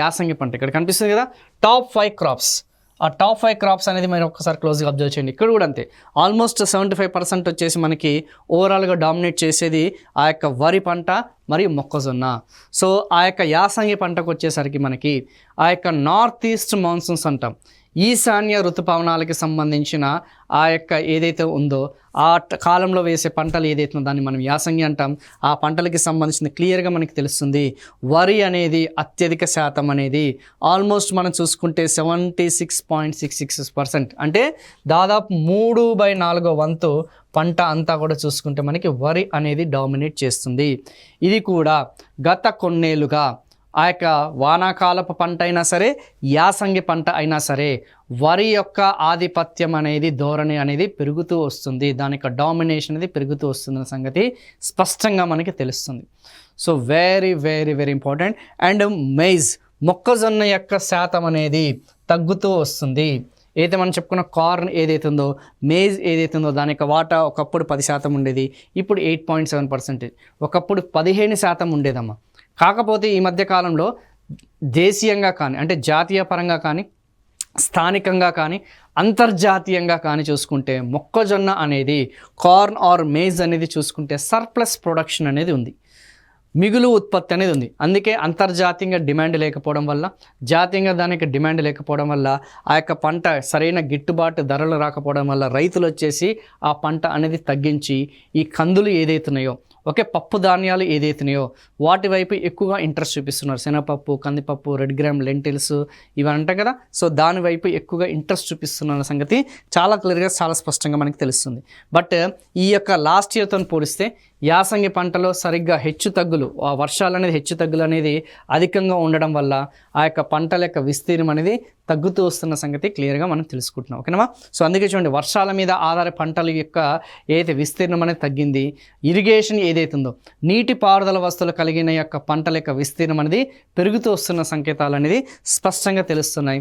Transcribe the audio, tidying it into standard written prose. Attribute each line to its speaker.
Speaker 1: యాసంగి పంట. ఇక్కడ కనిపిస్తుంది కదా టాప్ 5 క్రాప్స్. ఆ టాప్ 5 క్రాప్స్ అనేది మీరు ఒక్కసారి క్లోజ్గా అబ్జర్వ్ చేయండి. ఇక్కడ కూడా అంతే, ఆల్మోస్ట్ 75% వచ్చేసి మనకి ఓవరాల్గా డామినేట్ చేసేది ఆ యొక్క వరి పంట మరియు మొక్కజొన్న. సో ఆ యొక్క యాసంగి పంటకు వచ్చేసరికి మనకి ఆ యొక్క నార్త్ ఈస్ట్ మాన్సూన్స్ అంటాం, ఈశాన్య ఋతుపవనాలకి సంబంధించిన ఆ యొక్క ఏదైతే ఉందో ఆ కాలంలో వేసే పంటలు ఏదైతే ఉందో దాన్ని మనం యాసంగి అంటాం. ఆ పంటలకి సంబంధించిన క్లియర్గా మనకి తెలుస్తుంది. వరి అనేది అత్యధిక శాతం అనేది ఆల్మోస్ట్ మనం చూసుకుంటే 76.66%, అంటే దాదాపు 3/4 వంతు పంట అంతా కూడా చూసుకుంటే మనకి వరి అనేది డామినేట్ చేస్తుంది. ఇది కూడా గత కొన్నేళ్ళుగా ఆ యొక్క వానాకాలపు పంట అయినా సరే, యాసంగి పంట అయినా సరే, వరి యొక్క ఆధిపత్యం అనేది, ధోరణి అనేది పెరుగుతూ వస్తుంది, దాని యొక్క డామినేషన్ అనేది పెరుగుతూ వస్తుందన్న సంగతి స్పష్టంగా మనకి తెలుస్తుంది. So very very very important. And maize, మొక్కజొన్న యొక్క శాతం అనేది తగ్గుతూ వస్తుంది. ఏదైతే మనం చెప్పుకున్న కార్న్ ఏదైతే ఉందో, మేజ్ ఏదైతే ఉందో దాని యొక్క వాటా ఒకప్పుడు 10% ఉండేది, ఇప్పుడు 8.7%. ఒకప్పుడు 15% ఉండేదమ్మా. కాకపోతే ఈ మధ్య కాలంలో దేశీయంగా కానీ, అంటే జాతీయ పరంగా కానీ, స్థానికంగా కానీ, అంతర్జాతీయంగా కానీ చూసుకుంటే మొక్కజొన్న అనేది, కార్న్ ఆర్ మేజ్ అనేది చూసుకుంటే సర్ప్లస్ ప్రొడక్షన్ అనేది ఉంది, మిగులు ఉత్పత్తి అనేది ఉంది. అందుకే అంతర్జాతీయంగా డిమాండ్ లేకపోవడం వల్ల, జాతీయంగా దానికి డిమాండ్ లేకపోవడం వల్ల, ఆ యొక్క పంట సరైన గిట్టుబాటు ధరలు రాకపోవడం వల్ల రైతులు వచ్చేసి ఆ పంట అనేది తగ్గించి ఈ కందులు ఏదైతున్నాయో, ఓకే, పప్పు ధాన్యాలు ఏదైతున్నాయో వాటి వైపు ఎక్కువగా ఇంట్రెస్ట్ చూపిస్తున్నారు. శనగపప్పు, కందిపప్పు, రెడ్ గ్రామ్, లెంటిల్స్ ఇవి అంటాం కదా. సో దాని వైపు ఎక్కువగా ఇంట్రెస్ట్ చూపిస్తున్న సంగతి చాలా క్లియర్గా, చాలా స్పష్టంగా మనకి తెలుస్తుంది. బట్ ఈ యొక్క లాస్ట్ ఇయర్తో పోలిస్తే యాసంగి పంటలో సరిగ్గా హెచ్చు తగ్గులు, ఆ వర్షాలు అనేది హెచ్చు తగ్గులు అనేది అధికంగా ఉండడం వల్ల ఆ యొక్క పంటల యొక్క విస్తీర్ణం అనేది తగ్గుతూ వస్తున్న సంగతి క్లియర్గా మనం తెలుసుకుంటున్నాం. ఓకేనా? సో అందుకే చూడండి, వర్షాల మీద ఆధార పంటల యొక్క ఏదైతే విస్తీర్ణం అనేది తగ్గింది, ఇరిగేషన్ ఏదైతే ఉందో నీటిపారుదల వస్తువులు కలిగిన యొక్క పంటల యొక్క విస్తీర్ణం అనేది పెరుగుతూ వస్తున్న సంకేతాలు అనేది స్పష్టంగా తెలుస్తున్నాయి.